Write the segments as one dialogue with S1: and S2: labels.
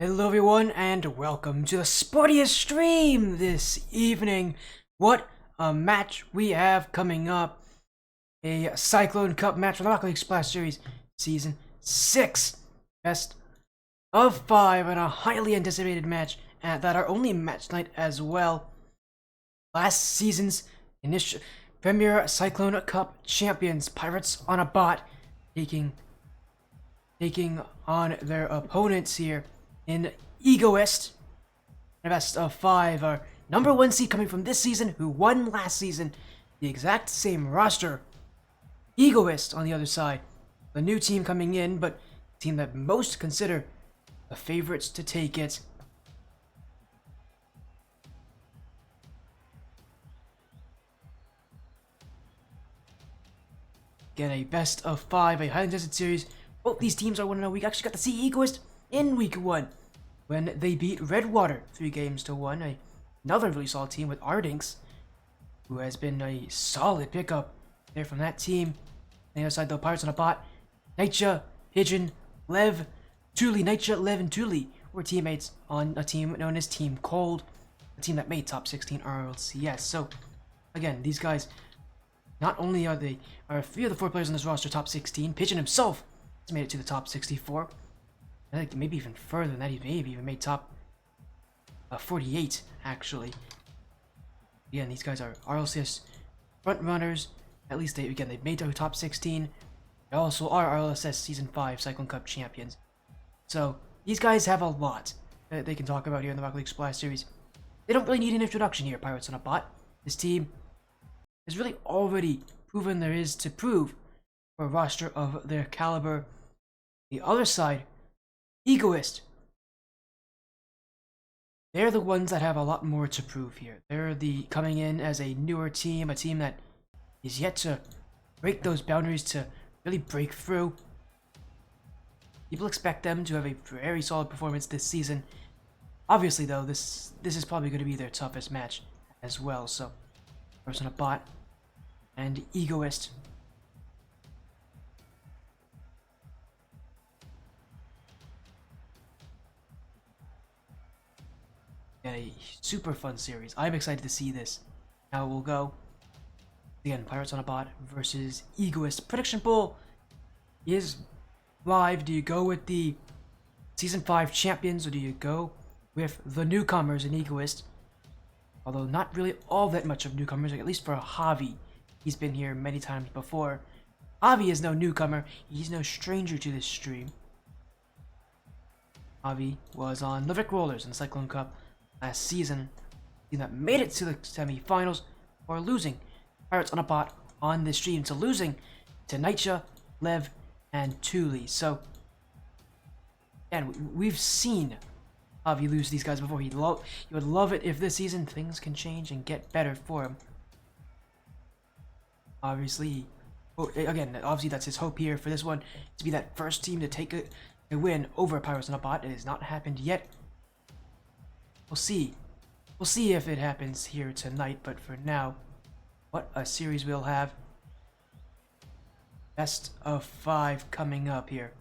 S1: Hello everyone and welcome to the sportiest stream this evening. What a match we have coming up. A Cyclone Cup match for the Rocket League Splash Series Season 6. Best of 5 and a highly anticipated match at that our only match tonight as well. Last season's initial Premier Cyclone Cup champions, Pirates on a Bot, taking on their opponents here in Egoist. The best of 5, our number 1 seed coming from this season, who won last season. The exact same roster. Egoist on the other side. The new team coming in, but the team that most consider the favorites to take it. Again, a best of 5, a highly contested series. Both these teams I want to know. We actually got to see Egoist in week 1 when they beat Redwater 3-1. Another really solid team with Ardinks, who has been a solid pickup there from that team. On the other side, though, Pirates on a Bot. Nitya, Pigeon, Lev, Tuli. Nitya, Lev, and Tuli were teammates on a team known as Team Cold, a team that made top 16 RLCS. So, again, these guys, not only are 3 of the 4 players on this roster top 16, Pigeon himself has made it to the top 64. I think maybe even further than that. He maybe even made top 48, actually. Again, these guys are RLCS front runners. At least they've made the top 16. They also are RLCS Season 5 Cyclone Cup champions. So these guys have a lot that they can talk about here in the Rocket League Splash Series. They don't really need an introduction here, Pirates on a Bot. This team has really already proven there is to prove for a roster of their caliber. The other side, Egoist. They're the ones that have a lot more to prove here. They're coming in as a newer team, a team that is yet to break those boundaries, to really break through. People expect them to have a very solid performance this season. Obviously, though, this is probably going to be their toughest match as well. So, Person a Bot and Egoist. A super fun series. I'm excited to see this. How it will go. Again, Pirates on a Bot versus Egoist. Prediction poll is live. Do you go with the Season 5 champions, or do you go with the newcomers in Egoist? Although not really all that much of newcomers, at least for Javi. He's been here many times before. Javi is no newcomer. He's no stranger to this stream. Javi was on the Vic Rollers in the Cyclone Cup last season. Team that made it to the semi-finals, or losing Pirates on a Bot on this stream, to losing to Nitya, Lev, and Tuli. So, and we've seen Javi lose these guys before. He would love it if this season things can change and get better for him. Obviously, obviously that's his hope here for this one, to be that first team to take a win over Pirates on a Bot. It has not happened yet. We'll see. We'll see if it happens here tonight, but for now, what a series we'll have. Best of 5 coming up here.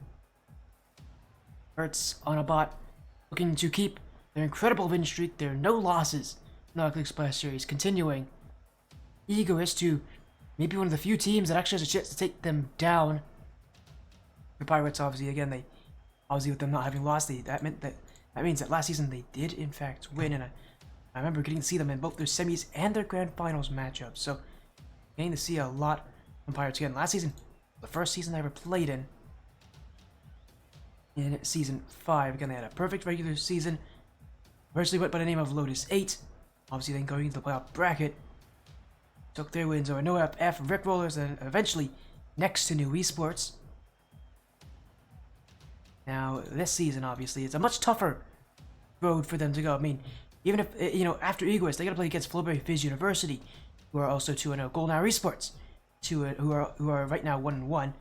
S1: Pirates on a Bot looking to keep their incredible win streak. There are no losses in the Rocket League Splash Series, continuing. Egoist, to maybe one of the few teams that actually has a chance to take them down. The Pirates, obviously, again, with them not having lost, that means that last season they did in fact win, and I remember getting to see them in both their semis and their grand finals matchups. So, getting to see a lot from Pirates again. Last season, the first season I ever played in Season 5. Again, they had a perfect regular season. Originally went by the name of Lotus 8. Obviously, then going into the playoff bracket, took their wins over NoFF, Rick Rollers, and eventually next to New Esports. Now, this season, obviously, it's a much tougher road for them to go. I mean, even if, after Egoist, they gotta play against Flowberry Fizz University, who are also 2-0, Golden Hour Esports, who are right now 1-1.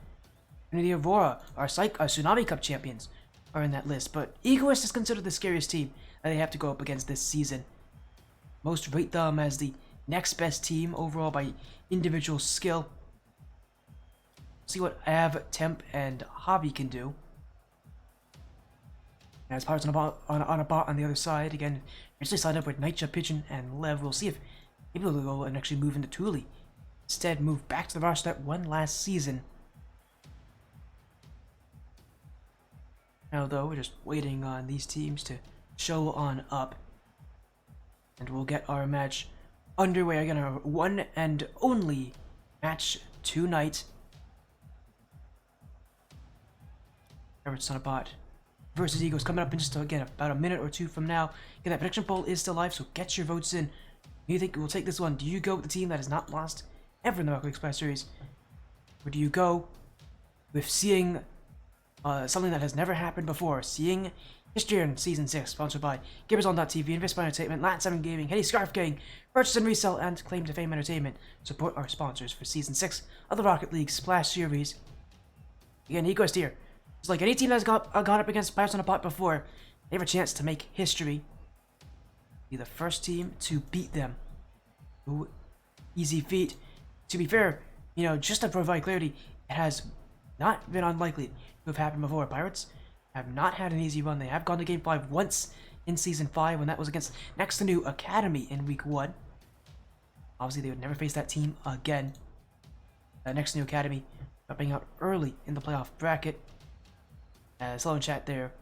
S1: And the Aurora, our Tsunami Cup champions, are in that list. But Egoist is considered the scariest team that they have to go up against this season. Most rate them as the next best team overall by individual skill. See what Av, Temp, and Hobby can do. As Pirates on a bot on the other side, again, eventually side up with Nightja, Pigeon, and Lev. We'll see if maybe they'll go and actually move into Thule. Instead, move back to the roster that won last season. Now, though, we're just waiting on these teams to show on up. And we'll get our match underway. Again, our one and only match tonight. Pirates on a bot versus Egoist coming up in just, again, about a minute or two from now. Again, that prediction poll is still live, so get your votes in. Do you think we'll take this one? Do you go with the team that has not lost ever in the Rocket League Splash Series? Or do you go with seeing something that has never happened before? Seeing history in Season 6, sponsored by GamersOn.tv, Invest by Entertainment, Lat 7 Gaming, Hetty Scarf Gang, Purchase and Resell, and Claim to Fame Entertainment. Support our sponsors for Season 6 of the Rocket League Splash Series. Again, Egoist here. It's like any team that's gone up against Pirates on a Bot before, they have a chance to make history. Be the first team to beat them. Ooh, easy feat. To be fair, you know, just to provide clarity, it has not been unlikely to have happened before. Pirates have not had an easy run. They have gone to Game 5 once in Season 5 when that was against Next to New Academy in Week 1. Obviously, they would never face that team again. Next to New Academy dropping out early in the playoff bracket. Slow in chat there.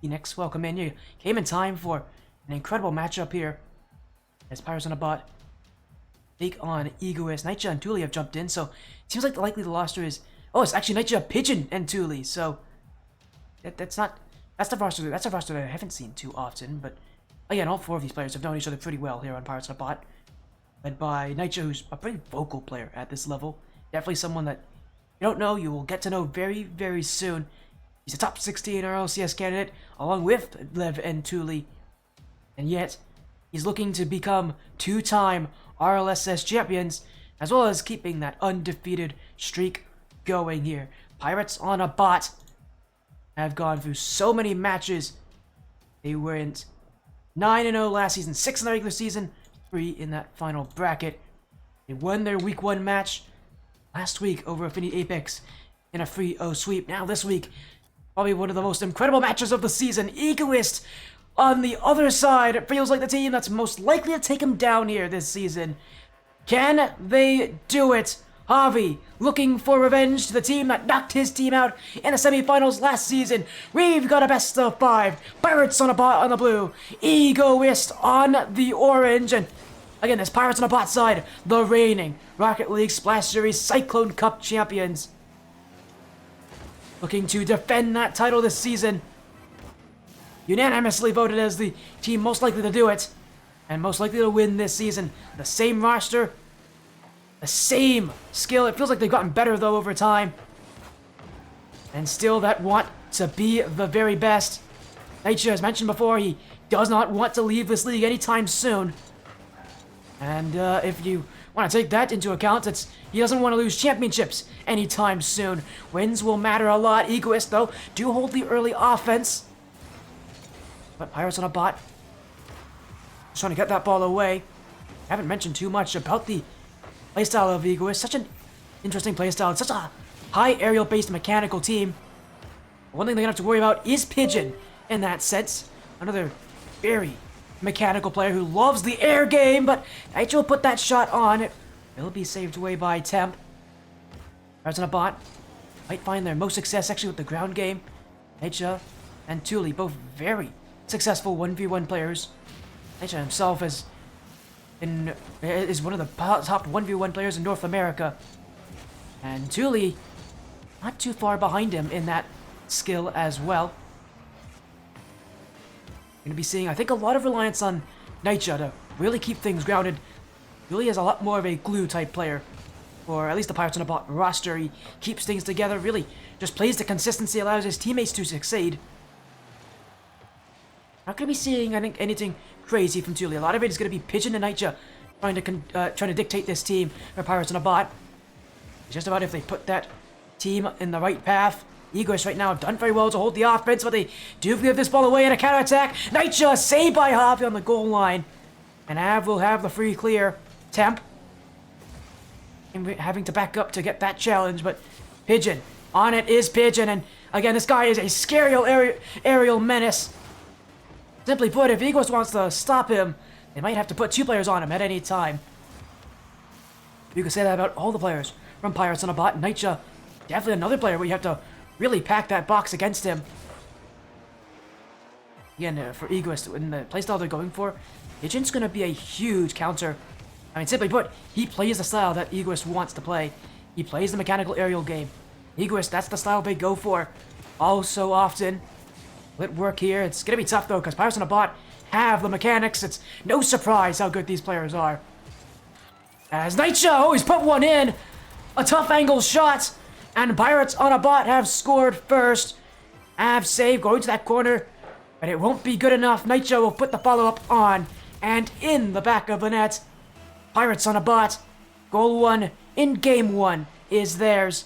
S1: Phoenix, welcome in. You came in time for an incredible matchup here. As Pirates on a Bot take on Egoist. Nightja and Thule have jumped in, so it seems like the likely the roster is... Oh, it's actually Nightja, Pigeon, and Thule, so... That's the roster that I haven't seen too often, but... Again, all four of these players have known each other pretty well here on Pirates on a Bot. Led by Nightja, who's a pretty vocal player at this level. Definitely someone that you don't know, you will get to know very, very soon. He's a top 16 RLCS candidate, along with Lev and Thule. And yet, he's looking to become two-time RLSS champions, as well as keeping that undefeated streak going here. Pirates on a Bot have gone through so many matches. They went 9-0 last season, 6 in the regular season, 3 in that final bracket. They won their Week 1 match last week over Affinity Apex in a 3-0 sweep. Now this week, probably one of the most incredible matches of the season. Egoist on the other side. It feels like the team that's most likely to take him down here this season. Can they do it? Javi looking for revenge to the team that knocked his team out in the semifinals last season. We've got a best of 5. Pirates on a Bot on the blue. Egoist on the orange. And again, this Pirates on a Bot side, the reigning Rocket League Splash Series Cyclone Cup champions. Looking to defend that title this season. Unanimously voted as the team most likely to do it. And most likely to win this season. The same roster. The same skill. It feels like they've gotten better though over time. And still that want to be the very best. Nightja, as mentioned before, he does not want to leave this league anytime soon. And if you want to take that into account, he doesn't want to lose championships anytime soon. Wins will matter a lot. Egoist, though, do hold the early offense. But Pirates on a Bot just trying to get that ball away. I haven't mentioned too much about the playstyle of Egoist. Such an interesting playstyle. It's such a high aerial-based mechanical team. One thing they're going to have to worry about is Pigeon in that sense. Another very mechanical player who loves the air game, but Nightja will put that shot on. It will be saved away by Temp. Pirates on a Bot might find their most success actually with the ground game. Nightja and Thule, both very successful 1v1 players. Nightja himself is one of the top 1v1 players in North America. And Thule, not too far behind him in that skill as well. Going to be seeing, I think, a lot of reliance on Nightja to really keep things grounded. Thule is a lot more of a glue type player, or at least the Pirates on a Bot roster. He keeps things together, really just plays the consistency, allows his teammates to succeed. Not going to be seeing, I think, anything crazy from Thule. A lot of it is going to be Pigeon and Nightja trying to dictate this team for Pirates on a Bot. It's just about if they put that team in the right path. Egoist right now have done very well to hold the offense, but they do give this ball away in a counterattack. Nightja saved by Javi on the goal line. And Av will have the free clear. Temp having to back up to get that challenge, but Pigeon. On it is Pigeon, and again, this guy is a scary aerial menace. Simply put, if Egoist wants to stop him, they might have to put 2 players on him at any time. You can say that about all the players from Pirates on a Bot. Nightja, definitely another player where you have to really pack that box against him. Again, for Egoist, in the playstyle they're going for, Pigeon's going to be a huge counter. I mean, simply put, he plays the style that Egoist wants to play. He plays the mechanical aerial game. Egoist, that's the style they go for all so often. Will it work here? It's going to be tough, though, because Pirates on a Bot have the mechanics. It's no surprise how good these players are. As Nightja always put one in. A tough angle shot. And Pirates on a Bot have scored first. Av save going to that corner. But it won't be good enough. Nightja will put the follow-up on. And in the back of the net. Pirates on a Bot. Goal 1 in game 1 is theirs.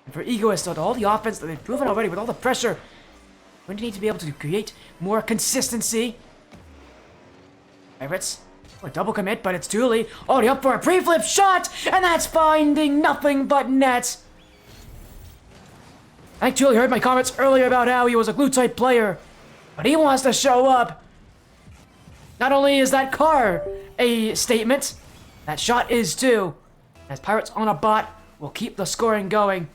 S1: And for Egoist, with all the offense that they've proven already, with all the pressure, we're going to need to be able to create more consistency. Pirates, a double commit, but it's Thule. Already up for a pre-flip shot, and that's finding nothing but net. I think Thule heard my comments earlier about how he was a glue-type player, but he wants to show up. Not only is that car a statement, that shot is too, as Pirates on a Bot will keep the scoring going.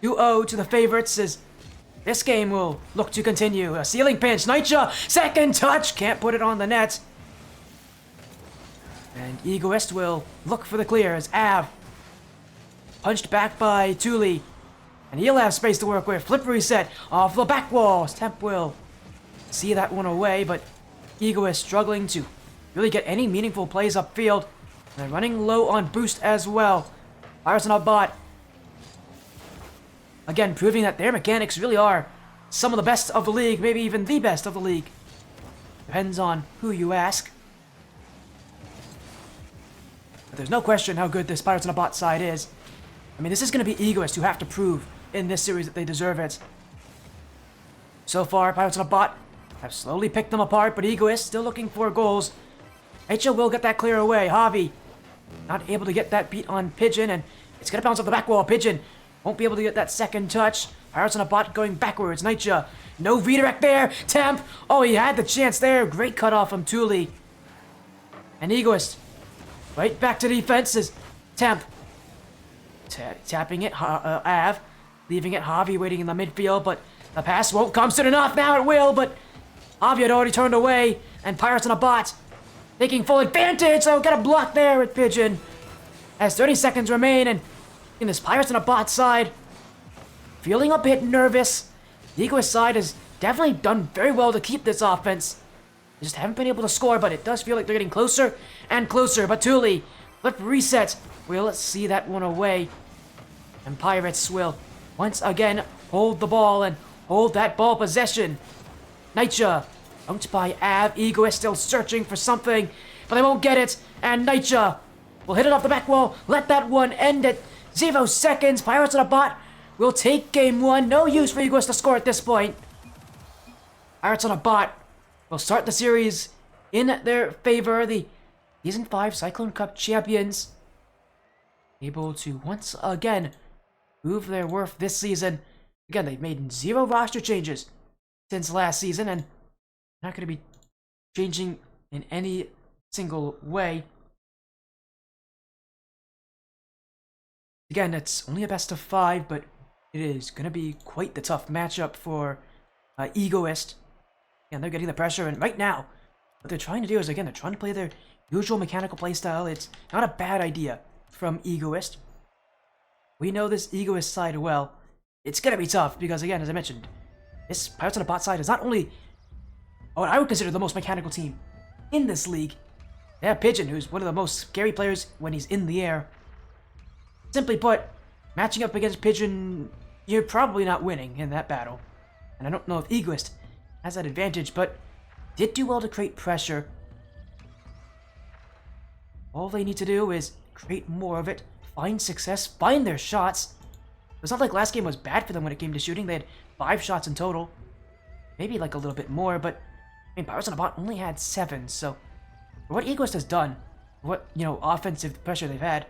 S1: 2-0 to the favorites as this game will look to continue. A ceiling pinch. Nightja, second touch. Can't put it on the net. And Egoist will look for the clear as Av punched back by Thule. And he'll have space to work with. Flip reset off the back walls. Temp will see that one away, but Egoist struggling to really get any meaningful plays upfield. And they're running low on boost as well. Pirates on a Bot. Again, proving that their mechanics really are some of the best of the league, maybe even the best of the league. Depends on who you ask. But there's no question how good this Pirates on a Bot side is. I mean, this is going to be Egoist who have to prove in this series that they deserve it. So far, Pirates on a Bot have slowly picked them apart, but Egoist still looking for goals. HL will get that clear away. Javi not able to get that beat on Pigeon, and it's going to bounce off the back wall. Pigeon won't be able to get that second touch. Pirates on a Bot going backwards. Nightja, no redirect there. Temp, oh, he had the chance there. Great cutoff from Thule. And Egoist, right back to defenses. Temp, tapping it. Av, leaving it. Javi waiting in the midfield, but the pass won't come soon enough. Now it will, but Javi had already turned away. And Pirates on a Bot taking full advantage. So got a block there with Pigeon. As 30 seconds remain, and in this Pirates on a Bot side, feeling a bit nervous. The Egoist side has definitely done very well to keep this offense. They just haven't been able to score, but it does feel like they're getting closer and closer. But Thule, flip reset. We'll see that one away. And Pirates will once again hold the ball and hold that ball possession. Nightja, dunked by Av. Egoist still searching for something, but they won't get it. And Nightja will hit it off the back wall. Let that one end at 0 seconds. Pirates on a Bot will take game 1. No use for Egoist to score at this point. Pirates on a Bot will start the series in their favor. The Season 5 Cyclone Cup champions, able to once again prove their worth this season. Again, they've made 0 roster changes since last season, and not going to be changing in any single way. Again, it's only a best of 5, but it is going to be quite the tough matchup for Egoist. And they're getting the pressure, and right now, what they're trying to do is, again, they're trying to play their usual mechanical playstyle. It's not a bad idea from Egoist. We know this Egoist side well. It's going to be tough, because again, as I mentioned, this Pirates on a Bot side is not only what I would consider the most mechanical team in this league. They have Pigeon, who's one of the most scary players when he's in the air. Simply put, matching up against Pigeon, you're probably not winning in that battle. And I don't know if Egoist has that advantage, but did do well to create pressure. All they need to do is create more of it, find success, find their shots. It's not like last game was bad for them when it came to shooting. They had 5 shots in total. Maybe like a little bit more, but I mean, Pirates on a Bot only had 7, so for what Egoist has done, what, offensive pressure they've had,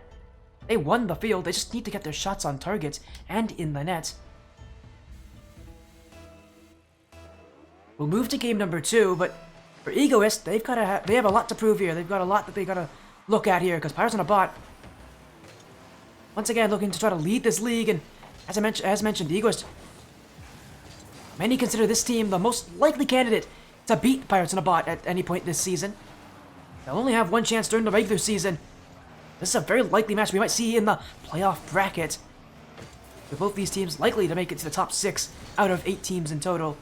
S1: they won the field. They just need to get their shots on targets and in the net. We'll move to game number 2, but for Egoist, they have a lot to prove here. They've got a lot that they gotta look at here, because Pirates on a Bot, once again, looking to try to lead this league, and as mentioned, Egoist, many consider this team the most likely candidate to beat Pirates on a Bot at any point this season. They'll only have one chance during the regular season. This is a very likely match we might see in the playoff bracket, with both these teams likely to make it to the top 6 out of 8 teams in total.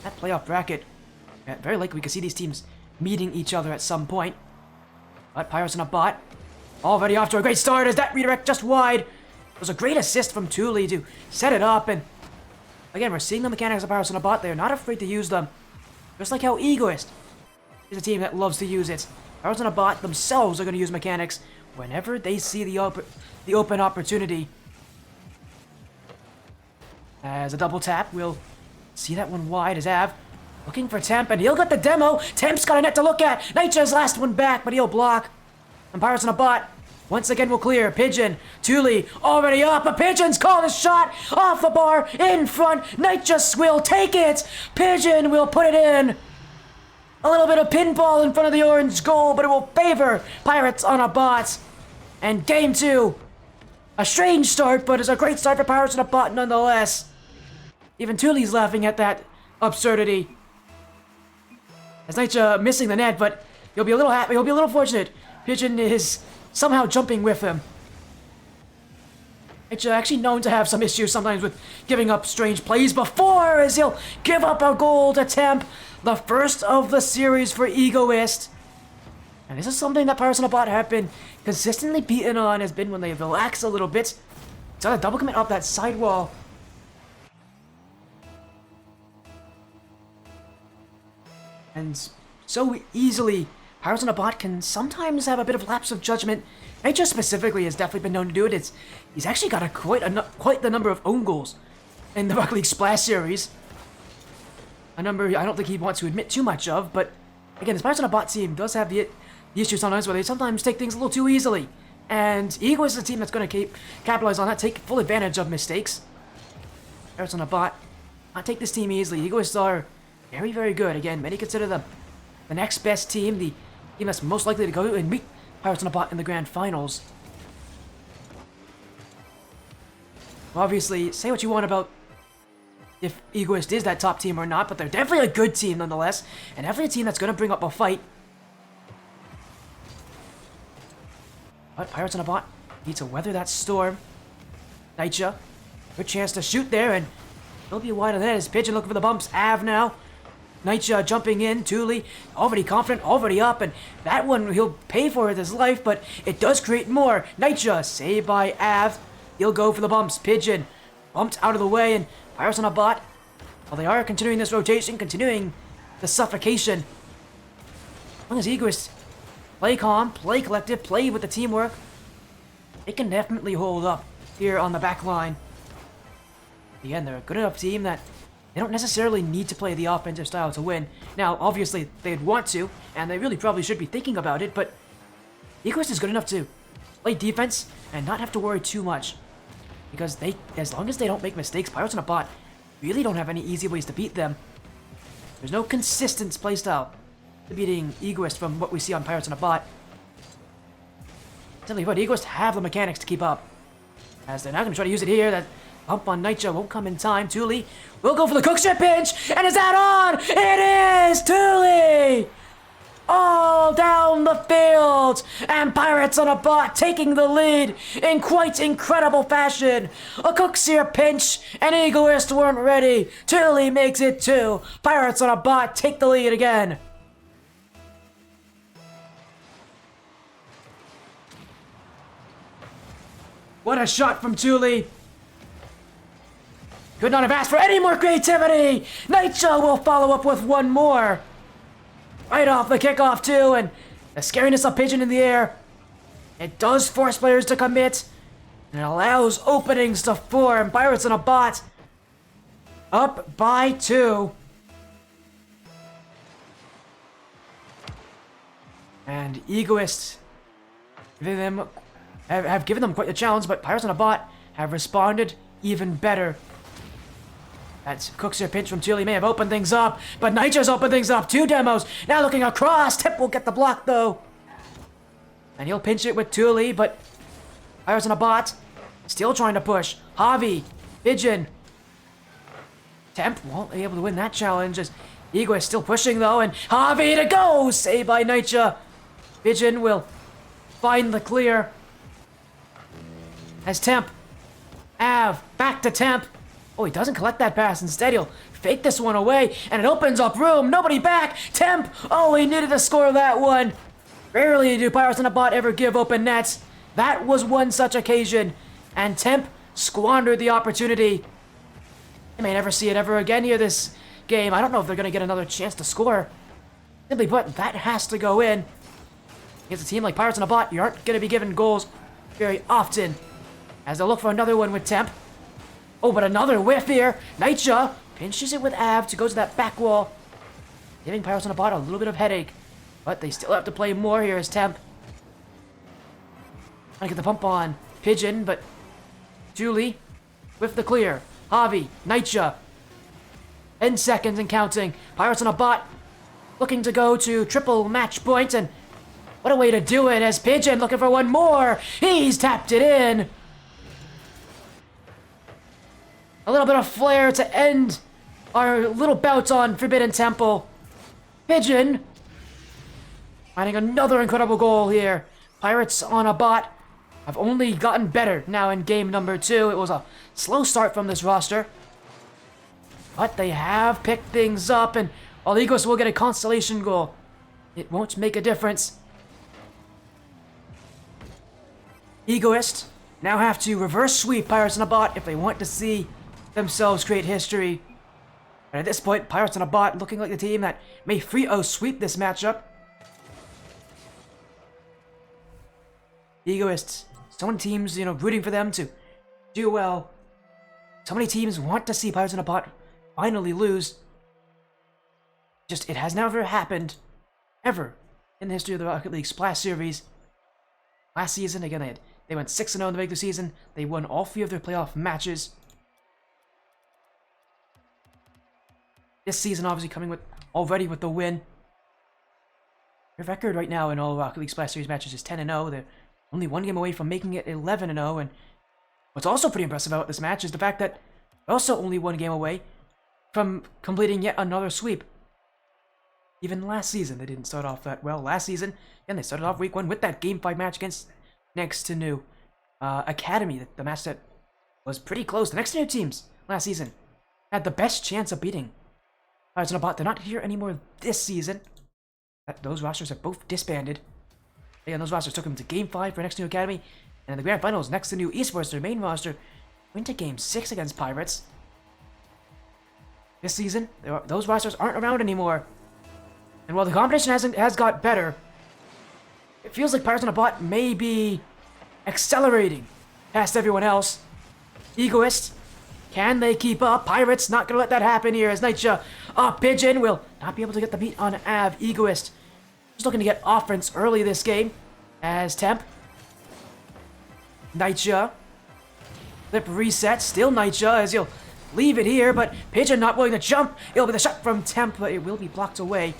S1: That playoff bracket, very likely we could see these teams meeting each other at some point. But Pirates on a Bot, already off to a great start as that redirect just wide. It was a great assist from Thule to set it up, and again, we're seeing the mechanics of Pirates on a Bot. They're not afraid to use them, just like how Egoist is a team that loves to use it. Pirates on a Bot themselves are going to use mechanics whenever they see the open opportunity. As a double tap, we'll see that one wide as Av looking for Temp, and he'll get the demo. Temp's got a net to look at. Nitcha's last one back, but he'll block. And Pirates on a Bot once again will clear. Pigeon, Thule already up, but Pigeon's called a shot off the bar in front. Nitcha will take it. Pigeon will put it in. A little bit of pinball in front of the orange goal, but it will favor Pirates on a Bot. And game 2, a strange start, but it's a great start for Pirates on a Bot nonetheless. Even Thule's laughing at that absurdity. As Nitcha missing the net, but he'll be a little happy, he'll be a little fortunate. Pigeon is somehow jumping with him. Nitcha actually known to have some issues sometimes with giving up strange plays before, as he'll give up a goal to Temp. The first of the series for Egoist. And this is something that Pirates on a Bot have been consistently beaten on, has been when they relax a little bit. It's on a double commit up that sidewall. And so easily, Pirates on a Bot can sometimes have a bit of lapse of judgment. Nitcha specifically has definitely been known to do it. He's actually got quite the number of own goals in the Rocket League Splash Series. A number I don't think he wants to admit too much of, but again, this Pirates on a Bot team does have the issue sometimes where they sometimes take things a little too easily. And Egoist is a team that's going to capitalize on that, take full advantage of mistakes. Pirates on a Bot not take this team easily. Egoists are very, very good. Again, many consider them the next best team, the team that's most likely to go and meet Pirates on a Bot in the grand finals. Obviously, say what you want about if Egoist is that top team or not, but they're definitely a good team nonetheless, and definitely a team that's going to bring up a fight. But Pirates on a Bot need to weather that storm. Nitcha, good chance to shoot there, and he'll be wide of that as Pigeon looking for the bumps. Av now. Nitcha jumping in, Thule already confident, already up, and that one he'll pay for with his life, but it does create more. Nitcha saved by Av. He'll go for the bumps. Pigeon bumped out of the way, and Pirates on a Bot, well, they are continuing this rotation, continuing the suffocation. As long as Egoist play calm, play collective, play with the teamwork, they can definitely hold up here on the back line. Again, they're a good enough team that they don't necessarily need to play the offensive style to win. Now, obviously, they'd want to, and they really probably should be thinking about it, but Egoist is good enough to play defense and not have to worry too much. Because as long as they don't make mistakes, Pirates on a Bot really don't have any easy ways to beat them. There's no consistent playstyle to beating Egoist from what we see on Pirates on a Bot. Tell you what, Egoist have the mechanics to keep up. As they're not going to try to use it here, that bump on Nitcha won't come in time. Thule will go for the cookship pinch, and is that on? It is! Thule! All down the field, and Pirates on a Bot taking the lead in quite incredible fashion. A Cookseer pinch, and Egoist weren't ready. Thule makes it 2. Pirates on a Bot take the lead again. What a shot from Thule. Could not have asked for any more creativity. Nitcha will follow up with one more. Right off the kickoff, too, and the scariness of Pigeon in the air. It does force players to commit, and it allows openings to form. Pirates on a Bot up by 2. And Egoist have given them quite the challenge, but Pirates on a Bot have responded even better. That Cookser pinch from Thule may have opened things up, but Nitro's opened things up. 2 demos. Now looking across. Temp will get the block, though. And he'll pinch it with Thule, but Pirates on a bot. Still trying to push. Javi. Pigeon. Temp won't be able to win that challenge as Egoist still pushing, though, and Javi to go! Saved by Nitya. Pigeon will find the clear. As Temp. Av. Back to Temp. Oh, he doesn't collect that pass. Instead, he'll fake this one away, and it opens up room. Nobody back. Temp. Oh, he needed to score that one. Rarely do Pirates on a bot ever give open nets. That was one such occasion. And Temp squandered the opportunity. They may never see it ever again here this game. I don't know if they're going to get another chance to score. Simply put, that has to go in. Against a team like Pirates on a bot, you aren't going to be given goals very often. As they'll look for another one with Temp. Oh, but another whiff here. Nitya pinches it with Av to go to that back wall. Giving Pirates on a bot a little bit of headache. But they still have to play more here as Temp. Trying to get the pump on Pigeon, but Julie with the clear. Javi, Nitya. 10 seconds and counting. Pirates on a bot looking to go to triple match point, and what a way to do it as Pigeon looking for one more. He's tapped it in. A little bit of flair to end our little bout on Forbidden Temple. Pigeon finding another incredible goal here. Pirates on a bot have only gotten better now in game number 2. It was a slow start from this roster, but they have picked things up, and while Egoist will get a consolation goal, it won't make a difference. Egoist now have to reverse sweep Pirates on a bot if they want to see themselves create history. And at this point, Pirates on a bot looking like the team that may 3-0 sweep this matchup. Egoists, so many teams, rooting for them to do well. So many teams want to see Pirates on a bot finally lose. Just, it has never happened, ever, in the history of the Rocket League Splash Series. Last season, again, they went 6-0 in the regular season. They won all 3 of their playoff matches. This season, obviously, coming already with the win. Their record right now in all Rocket League Splash Series matches is 10-0. They're only 1 game away from making it 11-0. And what's also pretty impressive about this match is the fact that they're also only 1 game away from completing yet another sweep. Even last season, they didn't start off that well. Last season, and they started off week 1 with that Game 5 match against Next to New Academy, the match that was pretty close. The Next to New teams last season had the best chance of beating Pirates on a bot. They're not here anymore this season. Those rosters have both disbanded. Again, those rosters took them to Game 5 for Next to New Academy, and in the Grand Finals, Next to New Esports, their main roster, went to Game 6 against Pirates. This season, those rosters aren't around anymore. And while the competition has got better, it feels like Pirates on a bot may be accelerating past everyone else. Egoist, can they keep up? Pirates not gonna let that happen here as Nitya Pigeon will not be able to get the beat on Av. Egoist just looking to get offense early this game as Temp. Nitya. Flip reset, still Nitya as he'll leave it here, but Pigeon not willing to jump. It'll be the shot from Temp, but it will be blocked away.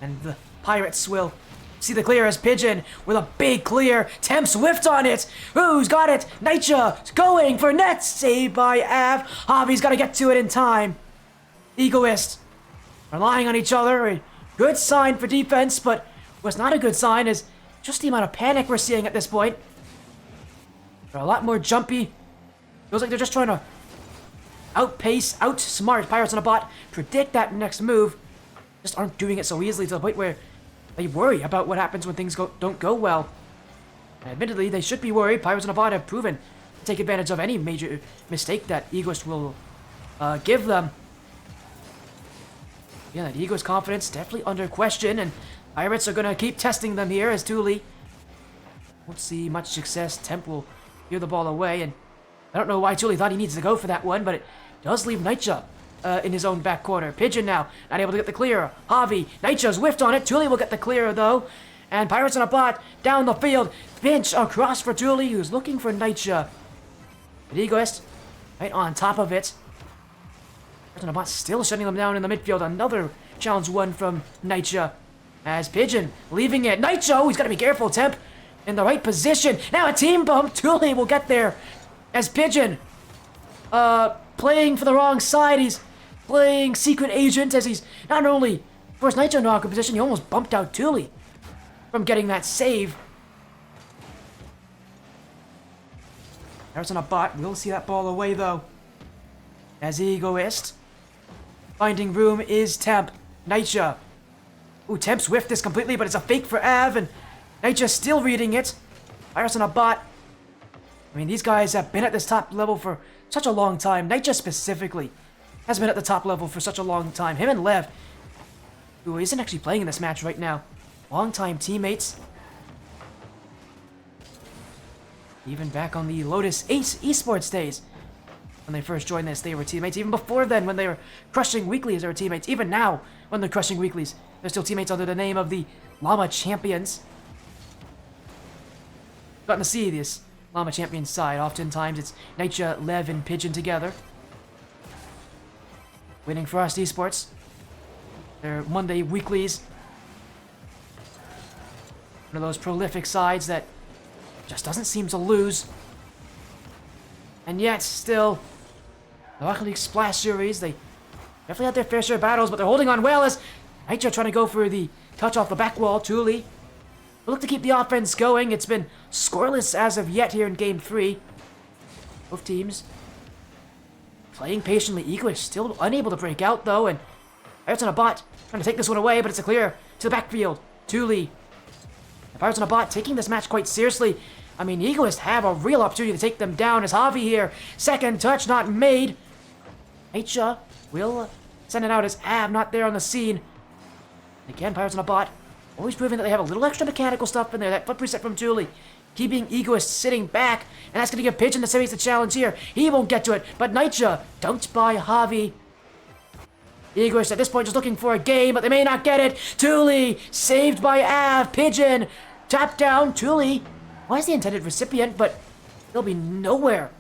S1: And the Pirates will see the clear as Pigeon with a big clear. Temp whiffed on it. Who's got it? Nitya going for net. Saved by Av. Javi's got to get to it in time. Egoist relying on each other. A good sign for defense, but what's not a good sign is just the amount of panic we're seeing at this point. They're a lot more jumpy. Feels like they're just trying to outsmart Pirates on a bot, predict that next move. Just aren't doing it so easily to the point where they worry about what happens when things don't go well. And admittedly, they should be worried. Pirates on a bot have proven to take advantage of any major mistake that Egoist will give them. Yeah, that Egoist confidence definitely under question, and Pirates are going to keep testing them here as Thule won't see much success. Temp will clear the ball away, and I don't know why Thule thought he needs to go for that one, but it does leave Nitya in his own back corner. Pigeon now, not able to get the clear. Javi, Nitya's whiffed on it. Thule will get the clear, though. And Pirates on a bot, down the field. Pinch across for Thule, who's looking for Nitya. But Egoist, right on top of it. Bot still shutting them down in the midfield. Another challenge one from Nitya. As Pigeon leaving it. Nitya, he's got to be careful. Temp in the right position. Now a team bump. Thule will get there. As Pigeon playing for the wrong side. He's playing secret agent as he's not only forced Nitya into awkward position, he almost bumped out Thule from getting that save. There's on a bot. We'll see that ball away though. As Egoist. Finding room is Temp. Nitya. Ooh, Temp's whiffed this completely, but it's a fake for Av, and Nitya's still reading it. Virus on a bot. I mean, these guys have been at this top level for such a long time. Nitya specifically has been at the top level for such a long time. Him and Lev, who isn't actually playing in this match right now. Long-time teammates. Even back on the Lotus Ace esports days. When they first joined this, they were teammates. Even before then, when they were crushing weeklies, they were teammates. Even now, when they're crushing weeklies, they're still teammates under the name of the Llama Champions. Gotten to see this Llama Champions side. Oftentimes, it's Nitya, Lev, and Pigeon together. Winning Frost Esports. Their Monday weeklies. One of those prolific sides that just doesn't seem to lose. And yet, still, the Rocket League Splash Series, they definitely had their fair share of battles, but they're holding on well as Nitya trying to go for the touch off the back wall. Thule will look to keep the offense going. It's been scoreless as of yet here in Game 3. Both teams playing patiently. Egoist still unable to break out, though, and Pirates on a bot trying to take this one away, but it's a clear to the backfield. Thule. The Pirates on a bot taking this match quite seriously. I mean, Egoist have a real opportunity to take them down as Javi here. Second touch not made. Nitya will send it out as Av not there on the scene. And again, Pirates on a bot. Always proving that they have a little extra mechanical stuff in there. That foot reset from Thule. Keeping Egoist sitting back. And that's going to give Pigeon the series the challenge here. He won't get to it. But Nitya dunked by Javi. Egoist at this point just looking for a game, but they may not get it. Thule saved by Av. Pigeon tapped down. Thule was the intended recipient, but he'll be nowhere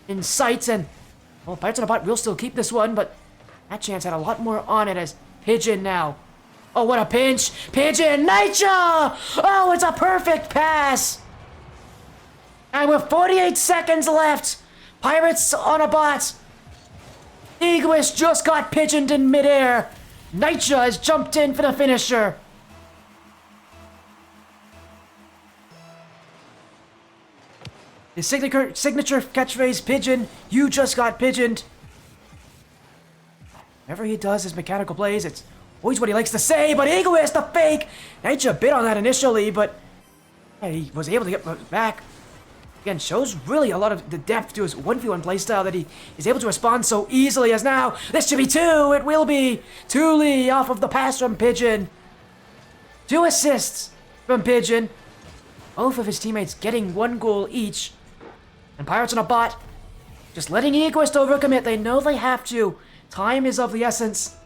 S1: in sight. And, well, Pirates on a bot will still keep this one, but that chance had a lot more on it as Pigeon now. Oh, what a pinch! Pigeon! Nitya! Oh, it's a perfect pass! And with 48 seconds left, Pirates on a bot. Egoist just got pigeoned in midair. Nitya has jumped in for the finisher. His signature catchphrase, Pigeon, you just got pigeoned. Whenever he does his mechanical plays, it's always what he likes to say, but Egoist, the fake! Nitya bit on that initially, but he was able to get back. Again, shows really a lot of the depth to his 1v1 playstyle that he is able to respond so easily as now. This should be 2, it will be. Thule off of the pass from Pigeon. 2 assists from Pigeon. Both of his teammates getting 1 goal each. And Pirates on a bot just letting Egoist overcommit. They know they have to. Time is of the essence.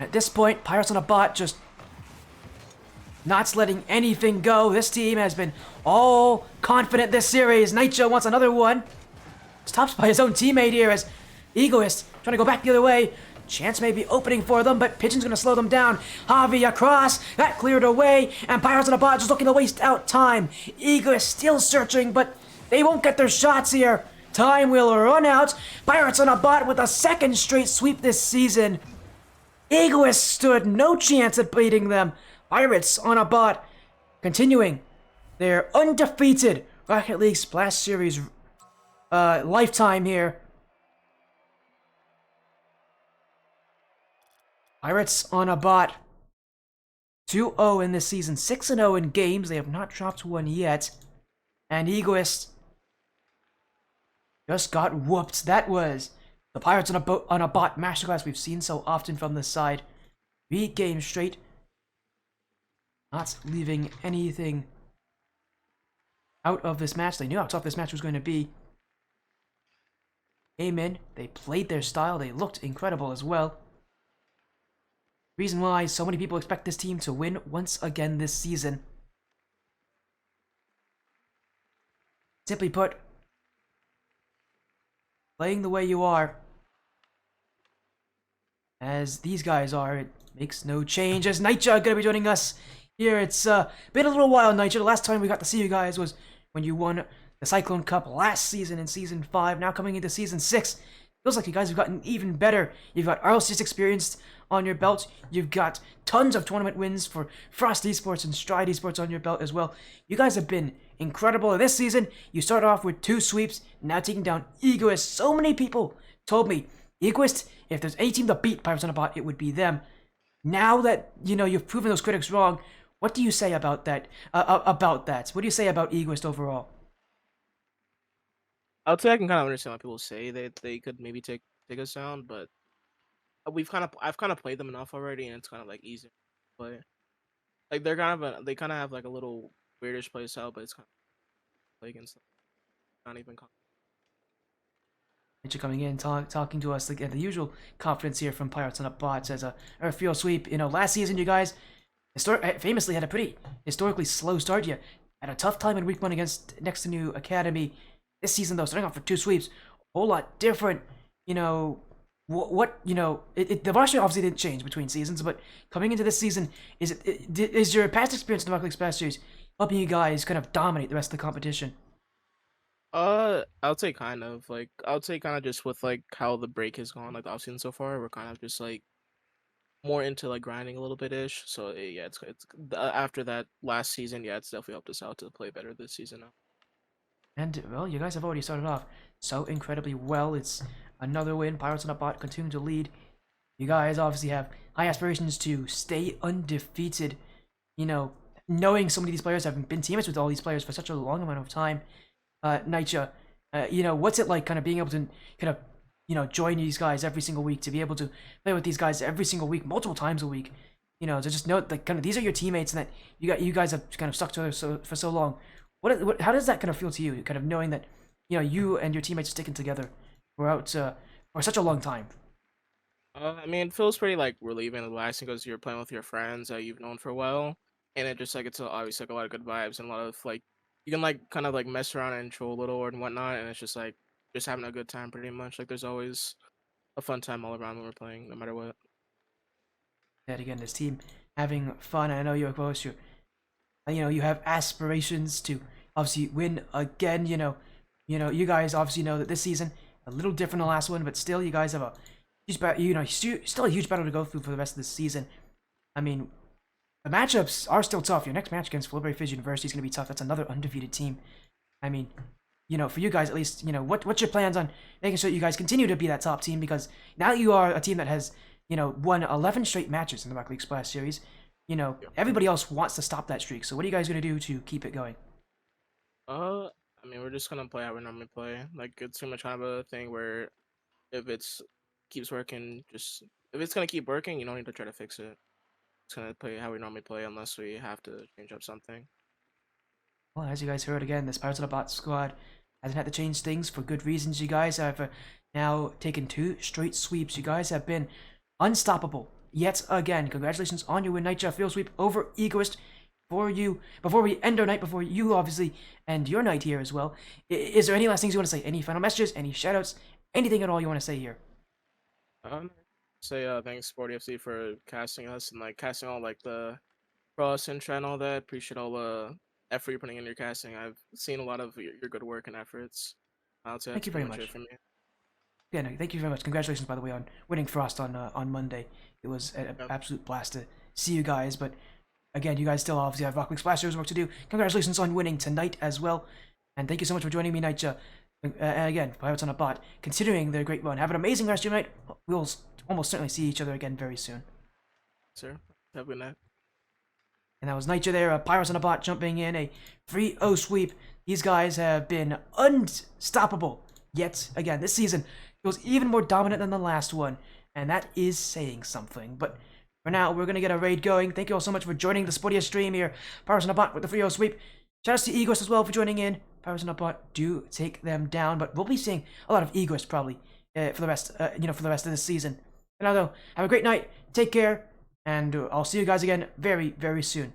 S1: At this point, Pirates on a bot just not letting anything go. This team has been all confident this series. Nitya wants another one. Stopped by his own teammate here as Egoist trying to go back the other way. Chance may be opening for them, but Pigeon's going to slow them down. Javi across. That cleared away. And Pirates on a bot just looking to waste out time. Egoist still searching, but they won't get their shots here. Time will run out. Pirates on a bot with a second straight sweep this season. Egoist stood no chance at beating them. Pirates on a bot continuing their undefeated Rocket League Splash Series lifetime here. Pirates on a bot 2-0 in this season, 6-0 in games. They have not dropped one yet. And Egoist just got whooped. That was the Pirates on a bot masterclass we've seen so often from this side. 3 games straight. Not leaving anything out of this match. They knew how tough this match was going to be. Came in, they played their style, they looked incredible as well. Reason why so many people expect this team to win once again this season. Simply put, playing the way you are, as these guys are, it makes no change. As Nightja gonna be joining us here. It's been a little while, Nightja. The last time we got to see you guys was when you won the Cyclone Cup last season in Season 5. Now coming into Season 6, feels like you guys have gotten even better. You've got RLCS experience on your belt. You've got tons of tournament wins for Frost Esports and Stride Esports on your belt as well. You guys have been incredible. This season, you started off with 2 sweeps, now taking down Egoist. So many people told me, Egoist, if there's any team to beat Pirates on a Bot, it would be them. Now that, you've proven those critics wrong, what do you say about that? What do you say about Egoist overall?
S2: I would say I can kind of understand why people say that they could maybe take us down, but I've kind of played them enough already, and it's kind of like easy to play. Like they kind of have like a little weirdish play style, but it's kind of play against them. Not even.
S1: Thanks for coming in, talking to us again. The usual confidence here from Pirates on a Bot as a field sweep. Last season you guys famously had a pretty historically slow start. You had a tough time in week 1 against Next to New Academy. This season though, starting off for 2 sweeps, a whole lot different. The roster obviously didn't change between seasons, but coming into this season, is your past experience in the Rocket League Splash Series helping you guys kind of dominate the rest of the competition?
S2: I would say kind of like I would say kind of just with like how the break has gone, like the offseason so far, we're kind of just like more into like grinding a little bit ish. So yeah, it's after that last season, yeah, it's definitely helped us out to play better this season now.
S1: And, well, you guys have already started off so incredibly well. It's another win. Pirates on a Bot continue to lead. You guys obviously have high aspirations to stay undefeated. Knowing so many of these players have been teammates with all these players for such a long amount of time. Nightja, what's it like kind of being able to kind of, join these guys every single week, to be able to play with these guys every single week, multiple times a week? To just know that kind of these are your teammates and that you guys have kind of stuck together for so long. How does that kind of feel to you? Kind of knowing that, you and your teammates are sticking together throughout for such a long time.
S2: I mean, it feels pretty like relieving and relaxing because you're playing with your friends that you've known for a while, and it just like it's obviously like a lot of good vibes and a lot of like you can like kind of like mess around and troll a little and whatnot, and it's just like just having a good time pretty much. Like there's always a fun time all around when we're playing, no matter what.
S1: That again, this team having fun. I know you're close. You have aspirations to obviously win again. You guys obviously know that this season a little different than the last one, but still, you guys have a huge still a huge battle to go through for the rest of the season. I mean, the matchups are still tough. Your next match against Flippery Fizz University is going to be tough. That's another undefeated team. I mean, for you guys at least, what's your plans on making sure that you guys continue to be that top team? Because now you are a team that has, won 11 straight matches in the Rocket League Splash Series. Everybody else wants to stop that streak. So what are you guys going to do to keep it going?
S2: I mean, we're just gonna play how we normally play. Like it's too much kind of a thing where if it's keeps working, just if it's gonna keep working, you don't need to try to fix it. It's gonna play how we normally play unless we have to change up something.
S1: Well, as you guys heard again, this Pirates of the Bot squad hasn't had to change things for good reasons. You guys have now taken 2 straight sweeps. You guys have been unstoppable yet again. Congratulations on your win, Nightja field sweep over Egoist. For you, before we end our night, before you obviously end your night here as well, is there any last things you want to say? Any final messages? Any shoutouts? Anything at all you want to say here?
S2: Um, say thanks Sporty FC for casting us and like casting all like the cross and and all that. Appreciate all the effort you're putting in your casting. I've seen a lot of your good work and efforts. I'll say
S1: Thank
S2: that's
S1: you
S2: pretty
S1: very
S2: much it
S1: much.
S2: from me.
S1: Yeah, no, thank you very much. Congratulations, by the way, on winning Frost on Monday. It was an
S2: Yep.
S1: absolute blast to see you guys, but again, you guys still obviously have Rock League Splash Series work to do. Congratulations on winning tonight as well. And thank you so much for joining me, Nightja. And again, Pirates on a Bot, considering their great run. Have an amazing rest of your night. We'll almost certainly see each other again very soon.
S2: Sir, have a good night.
S1: And that was Nightja there, Pirates on a Bot jumping in, a free O sweep. These guys have been unstoppable yet again. This season feels even more dominant than the last one. And that is saying something. But for now, we're going to get a raid going. Thank you all so much for joining the Sportiest stream here. Pirates on a Bot with the free O sweep. Shout out to Egoist as well for joining in. Pirates on a Bot do take them down, but we'll be seeing a lot of Egoist probably for the rest, for the rest of this season. And now though, have a great night. Take care, and I'll see you guys again very, very soon.